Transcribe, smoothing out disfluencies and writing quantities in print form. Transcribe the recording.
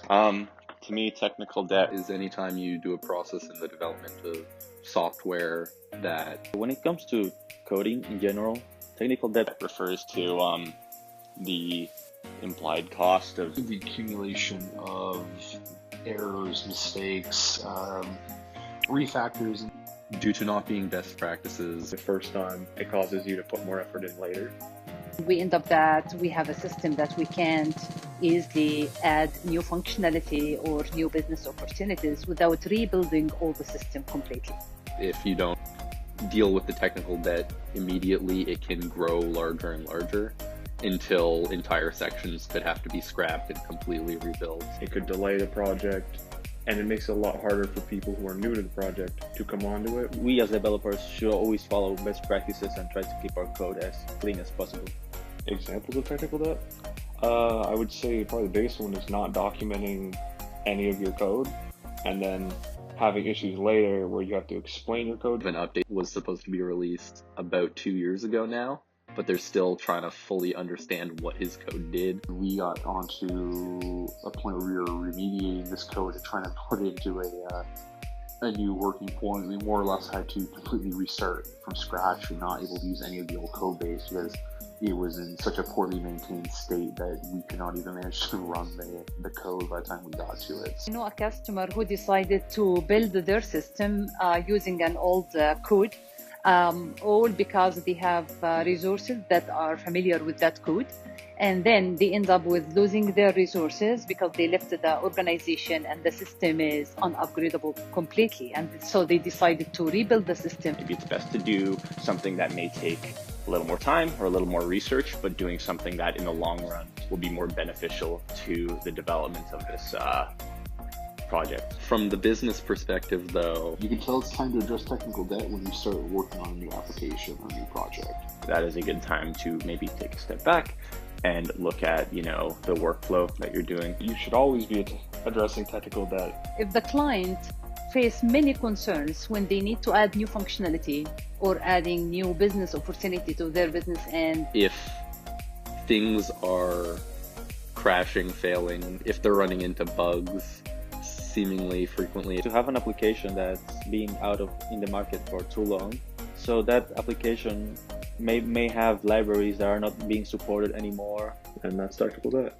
To me, technical debt is anytime you do a process in the development of software that, When it comes to coding in general, technical debt refers to the implied cost of the accumulation of errors, mistakes, refactors. due to not being best practices. The first time, it causes you to put more effort in later. We end up that we have a system that we can't easily add new functionality or new business opportunities without rebuilding all the system completely. If you don't deal with the technical debt immediately, it can grow larger and larger until entire sections could have to be scrapped and completely rebuilt. It could delay the project, and it makes it a lot harder for people who are new to the project to come onto it. we as developers should always follow best practices and try to keep our code as clean as possible. Examples of technical debt? I would say probably the biggest one is not documenting any of your code, and then having issues later where you have to explain your code. An update was supposed to be released about 2 years ago now, but they're still trying to fully understand what his code did. We got onto a point where we were remediating this code and trying to put it into a new working point. We more or less had to completely restart from scratch and not able to use any of the old code base because it was in such a poorly maintained state that we could not even manage to run the code by the time we got to it. I know a customer who decided to build their system using an old code, all because they have resources that are familiar with that code. And then they end up with losing their resources because they left the organization and the system is unupgradable completely. And so they decided to rebuild the system. Maybe it's best to do something that may take a little more time or a little more research, but doing something that in the long run will be more beneficial to the development of this project. From the business perspective, though, You can tell it's time to address technical debt when you start working on a new application or a new project. That is a good time to maybe take a step back and look at, the workflow that you're doing. You should always be addressing technical debt. If the client face many concerns when they need to add new functionality or adding new business opportunity to their business, and if things are crashing, failing, if they're running into bugs seemingly frequently, To have an application that's been in the market for too long, so that application may have libraries that are not being supported anymore. And that's technical debt.